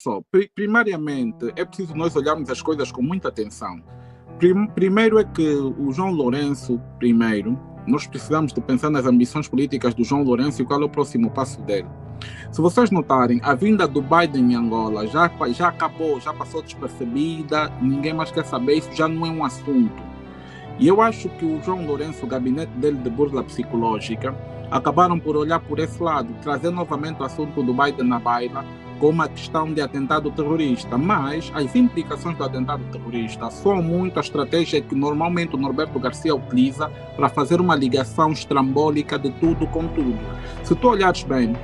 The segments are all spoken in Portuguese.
só, primariamente, é preciso nós olharmos as coisas com muita atenção. Primeiro é que o João Lourenço, nós precisamos de pensar nas ambições políticas do João Lourenço e qual é o próximo passo dele. Se vocês notarem, a vinda do Biden em Angola já acabou, já passou despercebida, ninguém mais quer saber, isso já não é um assunto. E eu acho que o João Lourenço, o gabinete dele de burla psicológica, acabaram por olhar por esse lado, trazer novamente o assunto do Biden na baila, como a questão de atentado terrorista, mas as implicações do atentado terrorista são muito a estratégia que normalmente o Norberto Garcia utiliza para fazer uma ligação estrambólica de tudo com tudo. Se tu olhares bem,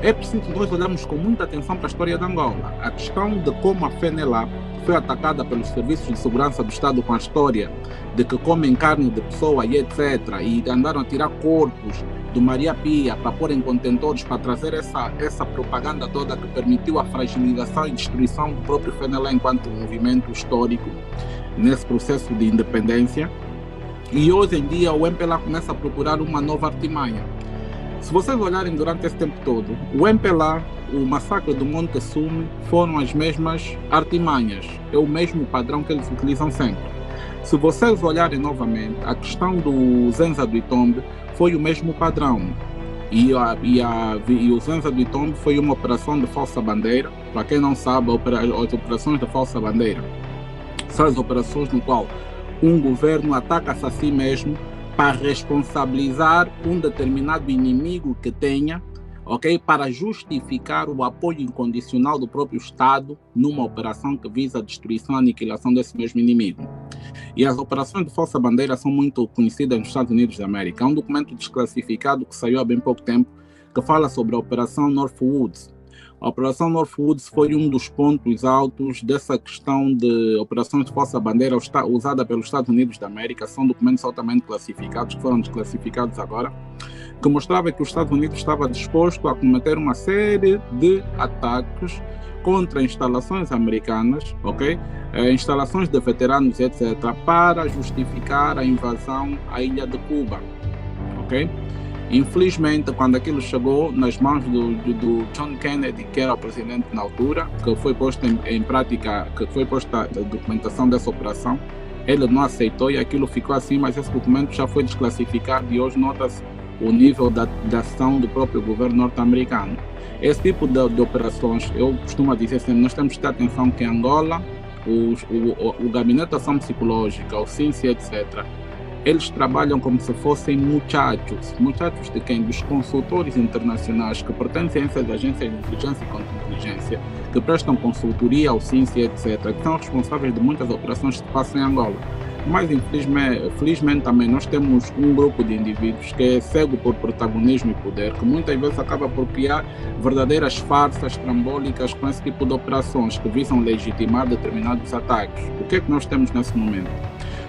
é preciso nós olharmos com muita atenção para a história de Angola. A questão de como a FENELA foi atacada pelos serviços de segurança do Estado com a história de que comem carne de pessoa e etc. E andaram a tirar corpos do Maria Pia para pôr em contentores para trazer essa propaganda toda que permitiu a fragilização e destruição do próprio FENELA enquanto movimento histórico nesse processo de independência. E hoje em dia o MPLA começa a procurar uma nova artimanha. Se vocês olharem durante esse tempo todo, o MPLA, o massacre do Monte Sume foram as mesmas artimanhas, é o mesmo padrão que eles utilizam sempre. Se vocês olharem novamente, a questão do Zenza do Itombe foi o mesmo padrão. E o Zenza do Itombe foi uma operação de falsa bandeira. Para quem não sabe, as operações de falsa bandeira são as operações no qual um governo ataca-se a si mesmo para responsabilizar um determinado inimigo que tenha, ok? Para justificar o apoio incondicional do próprio Estado numa operação que visa a destruição e aniquilação desse mesmo inimigo. E as operações de falsa bandeira são muito conhecidas nos Estados Unidos da América. Há um documento desclassificado que saiu há bem pouco tempo que fala sobre a Operação Northwoods. A Operação Northwoods foi um dos pontos altos dessa questão de operações de falsa bandeira usada pelos Estados Unidos da América. São documentos altamente classificados, que foram desclassificados agora, que mostrava que os Estados Unidos estava disposto a cometer uma série de ataques contra instalações americanas, ok? Instalações de veteranos, etc., para justificar a invasão à ilha de Cuba, ok? Infelizmente, quando aquilo chegou nas mãos do John Kennedy, que era o presidente na altura, que foi posto em prática, que foi posta a documentação dessa operação, ele não aceitou e aquilo ficou assim, mas esse documento já foi desclassificado e hoje nota-se o nível da ação do próprio governo norte-americano. Esse tipo de operações, eu costumo dizer sempre, nós temos que ter atenção que em Angola, o Gabinete de Ação Psicológica, o CINSI, etc., eles trabalham como se fossem muchachos de quem? Dos consultores internacionais que pertencem a essas agências de inteligência e contra-inteligência, que prestam consultoria ao CINSI, etc., que são responsáveis de muitas operações que se passam em Angola. Mas felizmente também nós temos um grupo de indivíduos que é cego por protagonismo e poder, que muitas vezes acaba por criar verdadeiras farsas trambólicas com esse tipo de operações que visam legitimar determinados ataques. O que é que nós temos nesse momento?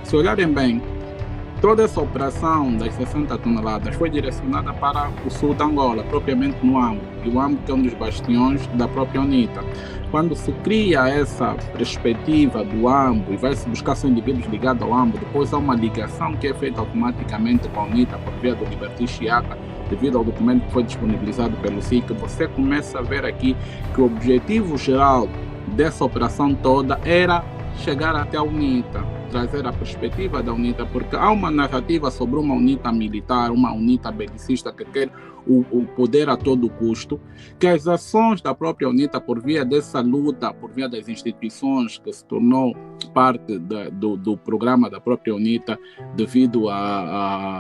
Se olharem bem, toda essa operação das 60 toneladas foi direcionada para o sul de Angola, propriamente no Ambo. E o Ambo que é um dos bastiões da própria UNITA. Quando se cria essa perspectiva do Ambo e vai-se buscar só indivíduos ligados ao Ambo, depois há uma ligação que é feita automaticamente com a UNITA por via do Liberty Chiaca, devido ao documento que foi disponibilizado pelo SIC, você começa a ver aqui que o objetivo geral dessa operação toda era chegar até a UNITA, trazer a perspectiva da UNITA, porque há uma narrativa sobre uma UNITA militar, uma UNITA belicista que quer o poder a todo custo, que as ações da própria UNITA por via dessa luta, por via das instituições que se tornou parte do programa da própria UNITA devido à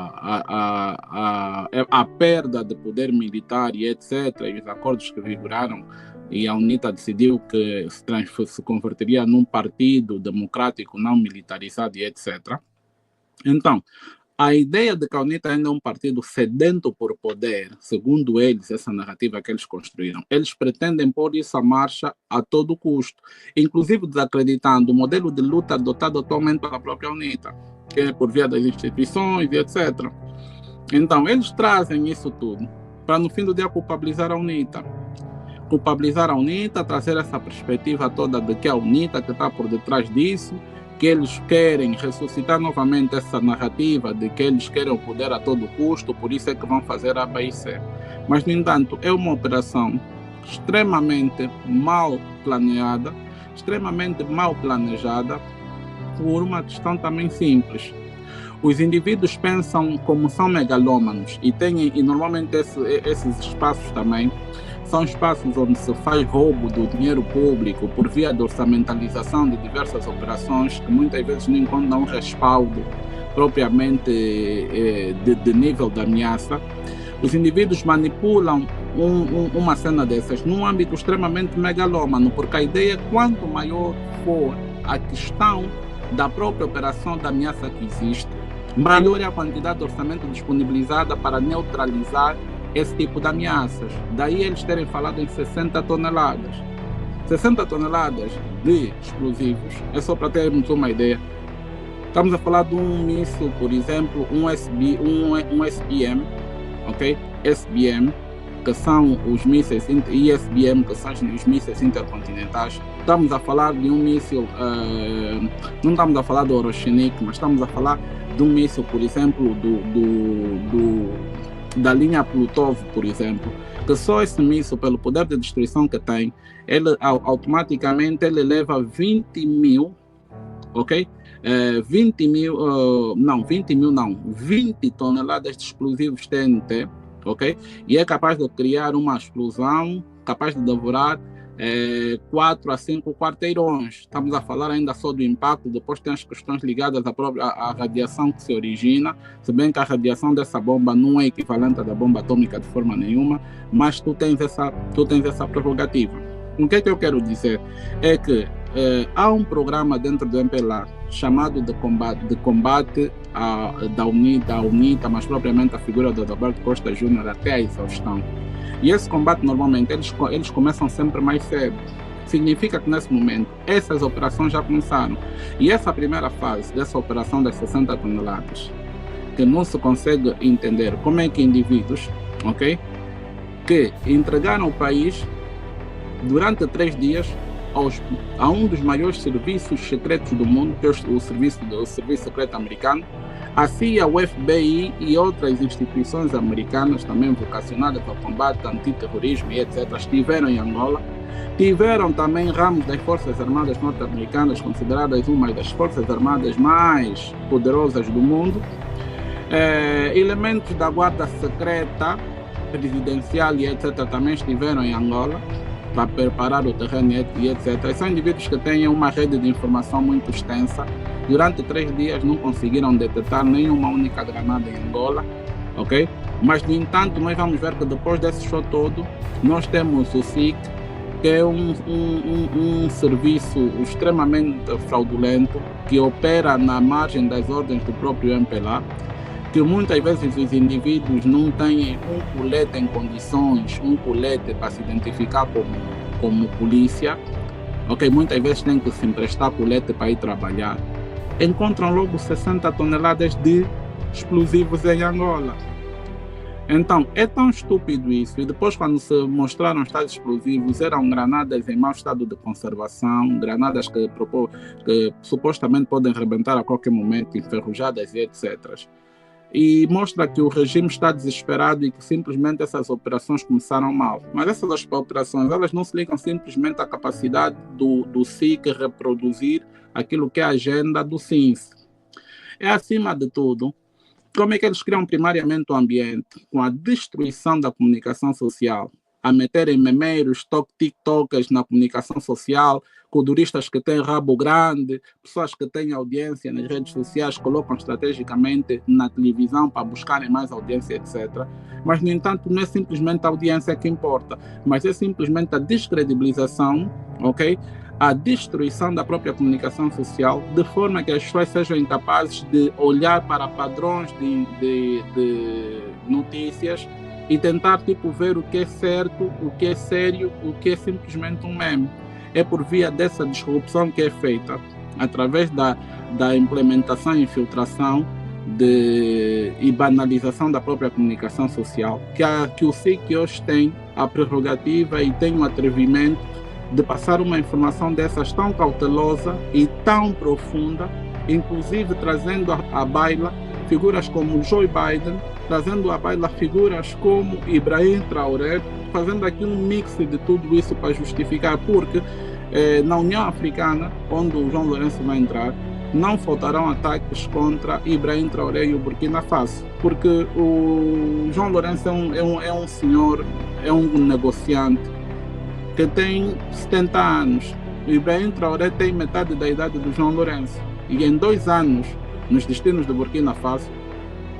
perda de poder militar e etc., e os acordos que vigoraram, e a UNITA decidiu que se converteria num partido democrático não militarizado e etc. Então, a ideia de que a UNITA ainda é um partido sedento por poder, segundo eles, essa narrativa que eles construíram, eles pretendem pôr isso à marcha a todo custo, inclusive desacreditando o modelo de luta adotado atualmente pela própria UNITA, que é por via das instituições e etc. Então, eles trazem isso tudo para, no fim do dia, culpabilizar a UNITA, trazer essa perspectiva toda de que a UNITA que está por detrás disso, que eles querem ressuscitar novamente essa narrativa de que eles querem o poder a todo custo, por isso é que vão fazer a ABIC. Mas, no entanto, é uma operação extremamente mal planeada, extremamente mal planejada, por uma questão também simples. Os indivíduos pensam como são megalômanos e normalmente esses espaços também são espaços onde se faz roubo do dinheiro público por via de orçamentalização de diversas operações que muitas vezes não encontram um respaldo propriamente de nível de ameaça. Os indivíduos manipulam uma cena dessas num âmbito extremamente megalômano, porque a ideia é quanto maior for a questão da própria operação da ameaça que existe, maior é a quantidade de orçamento disponibilizada para neutralizar esse tipo de ameaças. Daí eles terem falado em 60 toneladas. 60 toneladas de explosivos, é só para termos uma ideia. Estamos a falar de um míssil, por exemplo, um SBM, ok? SBM, que são os mísseis, e ISBM, que são os mísseis intercontinentais. Estamos a falar de um míssil, não estamos a falar do Oroshenik, mas estamos a falar de um míssil, por exemplo, da linha Plutov, por exemplo, que só esse míssil, pelo poder de destruição que tem, ele automaticamente ele leva 20 mil, ok? 20 toneladas de explosivos TNT, ok? E é capaz de criar uma explosão, capaz de devorar 4 a 5 quarteirões. Estamos a falar ainda só do impacto, depois tem as questões ligadas à radiação que se origina, se bem que a radiação dessa bomba não é equivalente à da bomba atômica de forma nenhuma, mas tu tens essa prerrogativa. O que é que eu quero dizer? É que há um programa dentro do MPLA chamado de combate da UNITA, mas propriamente a figura do Adalberto Costa Júnior até a exaustão. E esse combate, normalmente, eles começam sempre mais cedo. Significa que, nesse momento, essas operações já começaram. E essa primeira fase dessa operação das 60 toneladas, que não se consegue entender como é que indivíduos, ok, que entregaram o país durante 3 dias a um dos maiores serviços secretos do mundo, que é o Serviço Secreto Americano, a CIA, o FBI e outras instituições americanas também vocacionadas ao combate, antiterrorismo e etc. estiveram em Angola. Tiveram também ramos das Forças Armadas norte-americanas, consideradas uma das Forças Armadas mais poderosas do mundo. Elementos da Guarda Secreta, Presidencial e etc. também estiveram em Angola para preparar o terreno e etc. São indivíduos que têm uma rede de informação muito extensa. Durante 3 dias não conseguiram detectar nenhuma única granada em Angola, ok? Mas, no entanto, nós vamos ver que depois desse show todo, nós temos o SIC, que é um serviço extremamente fraudulento, que opera na margem das ordens do próprio MPLA, que muitas vezes os indivíduos não têm um colete em condições, um colete para se identificar como polícia, ok? Muitas vezes têm que se emprestar colete para ir trabalhar. Encontram logo 60 toneladas de explosivos em Angola. Então, é tão estúpido isso. E depois, quando se mostraram os tais explosivos, eram granadas em mau estado de conservação, granadas que supostamente podem rebentar a qualquer momento, enferrujadas e etc. E mostra que o regime está desesperado e que simplesmente essas operações começaram mal. Mas essas operações, elas não se ligam simplesmente à capacidade do SIC reproduzir aquilo que é a agenda do SINS. É, acima de tudo, como é que eles criam primariamente o ambiente com a destruição da comunicação social, a meterem memeiros, tiktokers na comunicação social, coduristas que têm rabo grande, pessoas que têm audiência nas redes sociais, colocam estrategicamente na televisão para buscarem mais audiência, etc. Mas, no entanto, não é simplesmente a audiência que importa, mas é simplesmente a descredibilização, ok? A destruição da própria comunicação social, de forma que as pessoas sejam incapazes de olhar para padrões de notícias e tentar ver o que é certo, o que é sério, o que é simplesmente um meme. É por via dessa disrupção que é feita, através da implementação e infiltração e banalização da própria comunicação social, que o SIC hoje tem a prerrogativa e tem o atrevimento de passar uma informação dessas tão cautelosa e tão profunda, inclusive trazendo à baila figuras como Joe Biden, trazendo à baila figuras como Ibrahim Traoré, fazendo aqui um mix de tudo isso para justificar, porque na União Africana, onde o João Lourenço vai entrar, não faltarão ataques contra Ibrahim Traoré e o Burkina Faso, porque o João Lourenço é um senhor, é um negociante que tem 70 anos. O Ibrahim Traoré tem metade da idade do João Lourenço. E em 2 anos, nos destinos do Burkina Faso,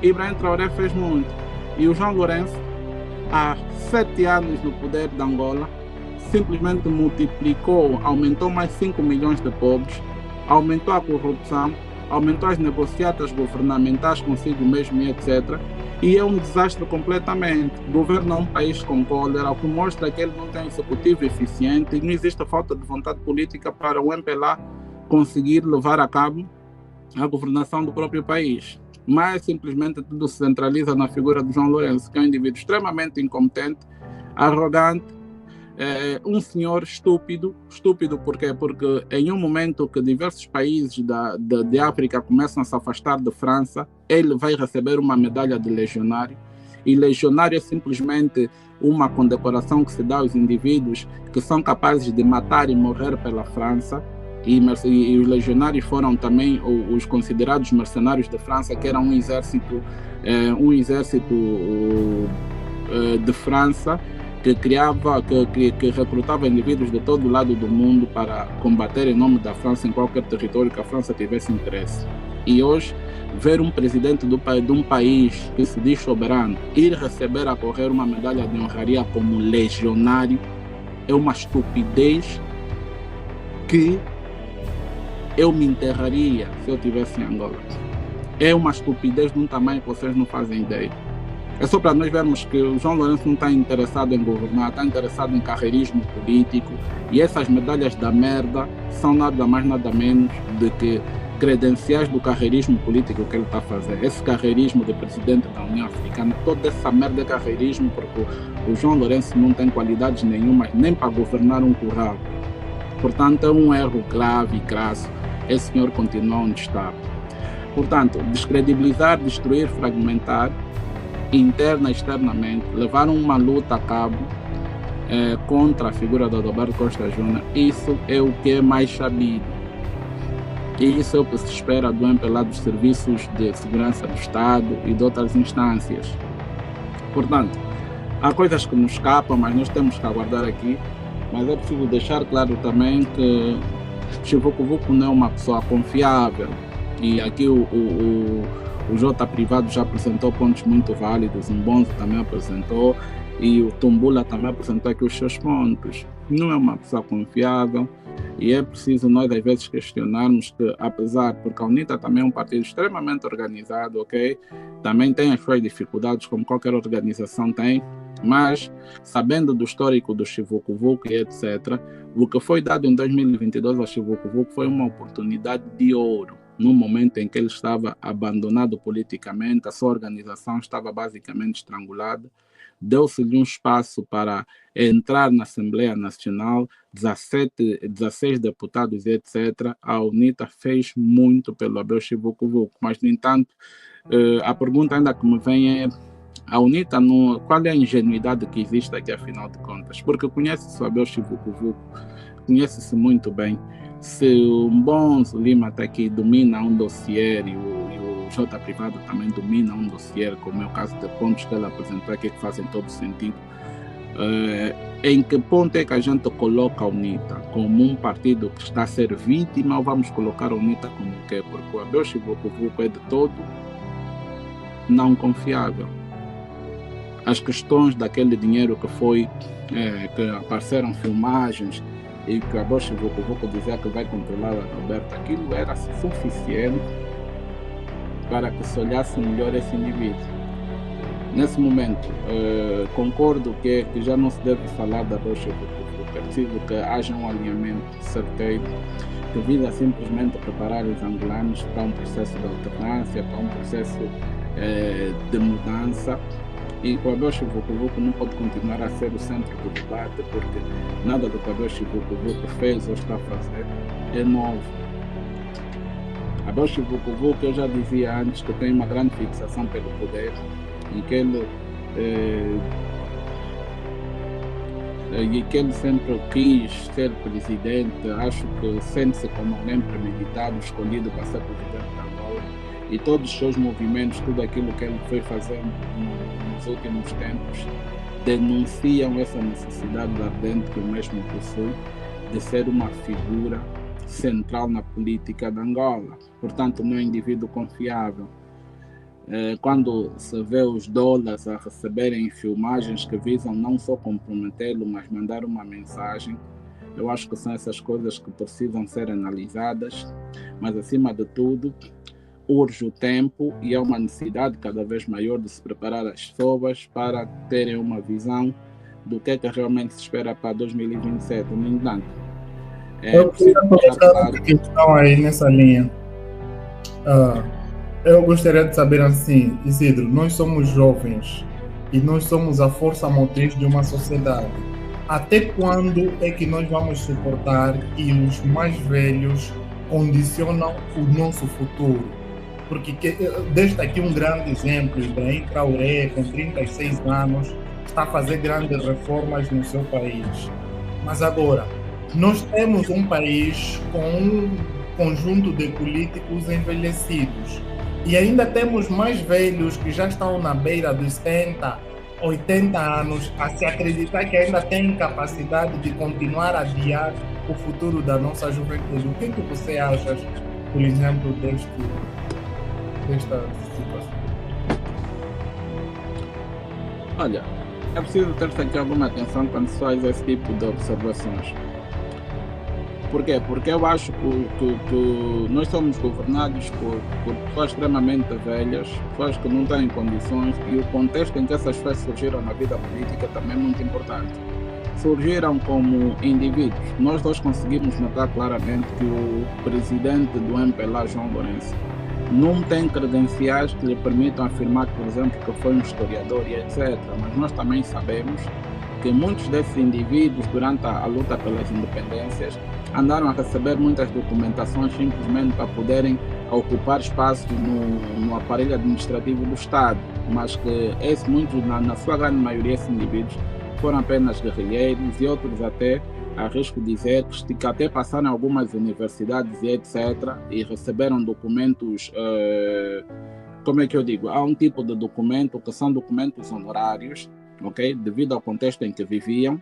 Ibrahim Traoré fez muito. E o João Lourenço, há 7 anos no poder de Angola, simplesmente multiplicou, aumentou mais 5 milhões de pobres, aumentou a corrupção, aumentou as negociatas governamentais consigo mesmo e etc. E é um desastre completamente. Governa um país com cólera, o que mostra que ele não tem executivo eficiente e não existe falta de vontade política para o MPLA conseguir levar a cabo a governação do próprio país. Mas simplesmente tudo se centraliza na figura do João Lourenço, que é um indivíduo extremamente incompetente, arrogante, um senhor estúpido. Estúpido por quê? Porque em um momento que diversos países de África começam a se afastar da França, ele vai receber uma medalha de legionário. E legionário é simplesmente uma condecoração que se dá aos indivíduos que são capazes de matar e morrer pela França. E os legionários foram também os considerados mercenários da França, que era um exército de França que que recrutava indivíduos de todo lado do mundo para combater em nome da França em qualquer território que a França tivesse interesse. E hoje, ver um presidente de um país que se diz soberano ir receber a correr uma medalha de honraria como legionário é uma estupidez que eu me enterraria se eu estivesse em Angola. É uma estupidez de um tamanho que vocês não fazem ideia. É só para nós vermos que o João Lourenço não está interessado em governar, está interessado em carreirismo político, e essas medalhas da merda são nada mais nada menos do que credenciais do carreirismo político que ele está a fazer. Esse carreirismo de presidente da União Africana, toda essa merda é carreirismo, porque o João Lourenço não tem qualidades nenhuma nem para governar um curral. Portanto, é um erro grave e crasso. Esse senhor continua onde está. Portanto, descredibilizar, destruir, fragmentar, interna e externamente, levar uma luta a cabo contra a figura do Adalberto Costa Júnior, isso é o que é mais sabido. E isso é o que se espera do MPLA, dos serviços de segurança do Estado e de outras instâncias. Portanto, há coisas que nos escapam, mas nós temos que aguardar aqui. Mas é preciso deixar claro também que Chivuco Vuco não é uma pessoa confiável. E aqui o J Privado já apresentou pontos muito válidos, o Mbonzo também apresentou, e o Tumbula também apresentou aqui os seus pontos. Não é uma pessoa confiável, e é preciso nós às vezes questionarmos que, apesar, porque a UNITA também é um partido extremamente organizado, ok? Também tem as suas dificuldades, como qualquer organização tem, mas sabendo do histórico do Chivuco Vuco e etc., o que foi dado em 2022 ao Chivuco Vuco foi uma oportunidade de ouro. No momento em que ele estava abandonado politicamente, a sua organização estava basicamente estrangulada, deu-se-lhe um espaço para entrar na Assembleia Nacional, 16 deputados e etc. A UNITA fez muito pelo Abel Chivuco Vuco, mas, no entanto, a pergunta ainda que me vem é: a UNITA, qual é a ingenuidade que existe aqui, afinal de contas? Porque conhece-se o Abel Chivuco Vuco, conhece-se muito bem. Se o Mbonzo Lima está aqui, domina um dossiê, e o J Privado também domina um dossiê, como é o caso de pontos que ele apresentou aqui que fazem todo sentido, em que ponto é que a gente coloca a UNITA? Como um partido que está a ser vítima, ou vamos colocar a UNITA como o quê? Porque o Abel Chivuco Vuco é de todo não confiável. As questões daquele dinheiro que foi, que apareceram filmagens, e que a Bosch Vucu dizia que vai controlar a Roberta, aquilo era suficiente para que se olhasse melhor esse indivíduo. Nesse momento, concordo que já não se deve falar da Bosch Vucu, é preciso que haja um alinhamento certeiro que visa simplesmente preparar os angolanos para um processo de alternância, para um processo de mudança. E o Abel Chivuco Vuco não pode continuar a ser o centro do debate, porque nada do que o Abel Chivuco Vuco fez ou está a fazer é novo. A Bolshevik, que eu já dizia antes, que tem uma grande fixação pelo poder e que ele sempre quis ser presidente. Acho que sente-se como alguém premeditado, escolhido para ser presidente da Angola, e todos os seus movimentos, tudo aquilo que ele foi fazendo nos últimos tempos, denunciam essa necessidade ardente que o mesmo possui de ser uma figura central na política de Angola. Portanto, não é um indivíduo confiável. Quando se vê os dólares a receberem filmagens que visam não só comprometê-lo, mas mandar uma mensagem, eu acho que são essas coisas que precisam ser analisadas, mas acima de tudo, urge o tempo e é uma necessidade cada vez maior de se preparar as pessoas para terem uma visão do que é que realmente se espera para 2027. No entanto, eu queria colocar uma questão aí nessa linha. Eu gostaria de saber assim, Isidro, nós somos jovens e nós somos a força motriz de uma sociedade. Até quando é que nós vamos suportar que os mais velhos condicionam o nosso futuro? Porque deste aqui um grande exemplo, Ibrahim Traoré, com 36 anos, está a fazer grandes reformas no seu país. Mas agora, nós temos um país com um conjunto de políticos envelhecidos. E ainda temos mais velhos que já estão na beira dos 70, 80 anos, a se acreditar que ainda têm capacidade de continuar a adiar o futuro da nossa juventude. O que você acha, por exemplo, desta situação? Olha, é preciso ter aqui alguma atenção quando se faz esse tipo de observações. Por quê? Porque eu acho que nós somos governados por pessoas extremamente velhas, pessoas que não têm condições, e o contexto em que essas pessoas surgiram na vida política também é muito importante. Surgiram como indivíduos. Nós dois conseguimos notar claramente que o presidente do MPLA, João Lourenço, não tem credenciais que lhe permitam afirmar, por exemplo, que foi um historiador e etc. Mas nós também sabemos que muitos desses indivíduos, durante a luta pelas independências, andaram a receber muitas documentações simplesmente para poderem ocupar espaço no aparelho administrativo do Estado, mas que muitos, na sua grande maioria, esses indivíduos foram apenas guerrilheiros e outros até, arrisco dizer, que até passaram em algumas universidades e etc. e receberam documentos, como é que eu digo, há um tipo de documento que são documentos honorários, okay? Devido ao contexto em que viviam,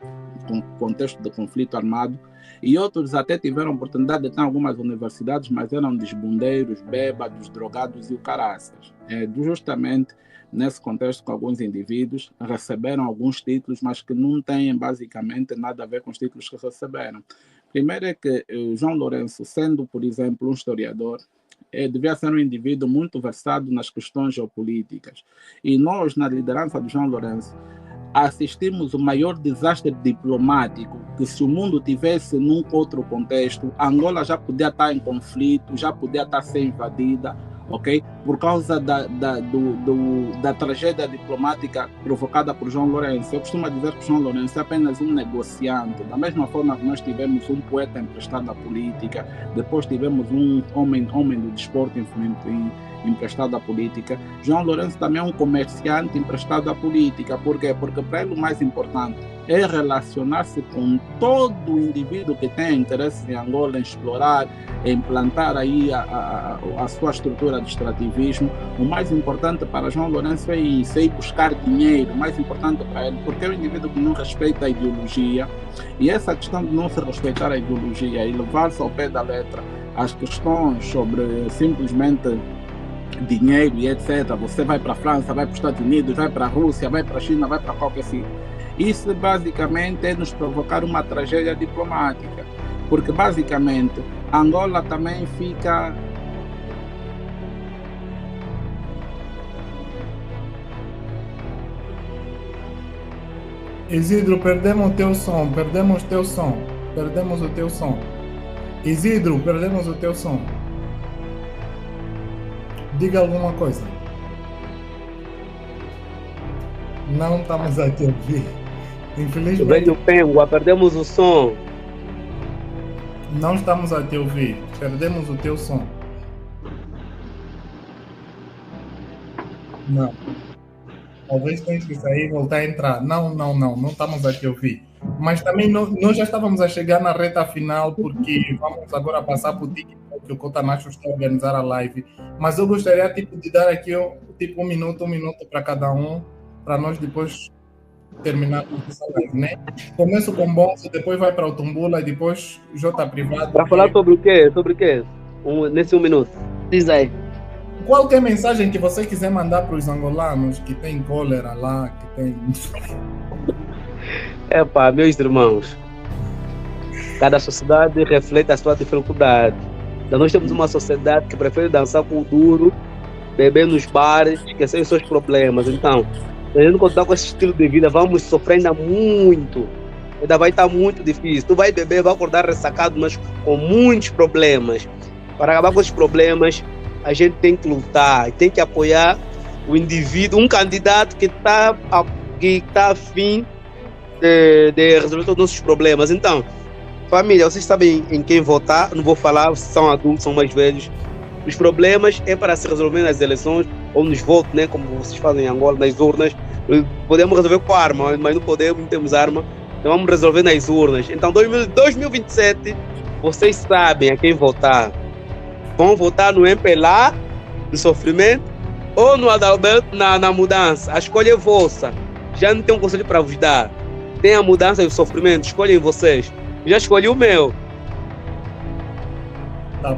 contexto de conflito armado, e outros até tiveram oportunidade de estar em algumas universidades, mas eram desbundeiros, bêbados, drogados e o caraças. Justamente nesse contexto, com alguns indivíduos receberam alguns títulos, mas que não têm basicamente nada a ver com os títulos que receberam. Primeiro é que João Lourenço, sendo, por exemplo, um historiador, devia ser um indivíduo muito versado nas questões geopolíticas. E nós, na liderança de João Lourenço, assistimos o maior desastre diplomático, que se o mundo tivesse num outro contexto, Angola já podia estar em conflito, já podia estar ser invadida, ok? Por causa da tragédia diplomática provocada por João Lourenço. Eu costumo dizer que João Lourenço é apenas um negociante, da mesma forma que nós tivemos um poeta emprestado à política, depois tivemos um homem do desporto emprestado à política. João Lourenço também é um comerciante emprestado à política. Por quê? Porque para ele o mais importante é relacionar-se com todo indivíduo que tem interesse em Angola, em explorar, em implantar aí a sua estrutura de extrativismo. O mais importante para João Lourenço é isso, é ir buscar dinheiro. O mais importante para ele, porque é um indivíduo que não respeita a ideologia, e essa questão de não se respeitar a ideologia e levar-se ao pé da letra as questões sobre simplesmente dinheiro e etc. Você vai para a França, vai para os Estados Unidos, vai para a Rússia, vai para a China, vai para qualquer sítio. Isso basicamente é nos provocar uma tragédia diplomática, porque basicamente Angola também fica... Isidro, perdemos o teu som. Isidro, perdemos o teu som. Diga alguma coisa. Não estamos a te ouvir. Infelizmente. Velho Pengua, perdemos o som. Não estamos a te ouvir. Perdemos o teu som. Não. Talvez tenha que sair e voltar a entrar. Não estamos aqui a ouvir. Mas também nós já estávamos a chegar na reta final, porque vamos agora passar para o TikTok, que o Cotanacho está a organizar a live. Mas eu gostaria de dar aqui um minuto para cada um, para nós depois terminarmos essa live, né? Começo com Bonzo, depois vai para o Tumbula e depois J Privado. Para falar sobre o quê? Sobre o quê? Nesse 1 minuto. Diz aí. Qualquer mensagem que você quiser mandar para os angolanos que tem cólera lá, que tem... Meus irmãos, cada sociedade reflete a sua dificuldade. Então, nós temos uma sociedade que prefere dançar com o duro, beber nos bares, esquecer os seus problemas. Então, se a gente continuar com esse estilo de vida, vamos sofrer ainda muito. Ainda vai estar muito difícil. Tu vai beber, vai acordar ressacado, mas com muitos problemas. Para acabar com esses problemas, a gente tem que lutar, tem que apoiar o indivíduo, um candidato que está a fim de resolver todos os nossos problemas. Então, família, vocês sabem em quem votar, não vou falar, são adultos, são mais velhos. Os problemas é para se resolver nas eleições ou nos votos, né, como vocês fazem em Angola, nas urnas. Podemos resolver com arma, mas não podemos, não temos arma. Então vamos resolver nas urnas. Então, 2027, vocês sabem a quem votar. Vão votar no MPLA, no sofrimento, ou no Adalberto, na mudança. A escolha é vossa. Já não tem um conselho para vos dar. Tem a mudança e o sofrimento, escolhem vocês. Já escolhi o meu. Tá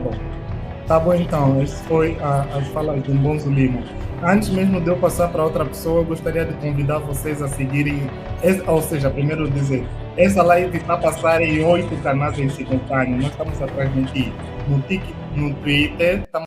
bom então. Essas foi as falas do Bonzo Lima. Antes mesmo de eu passar para outra pessoa, eu gostaria de convidar vocês a seguirem, ou seja, primeiro dizer, essa live está a passar em 8 canais em simultâneo. Nós estamos a transmitir no Twitter, estamos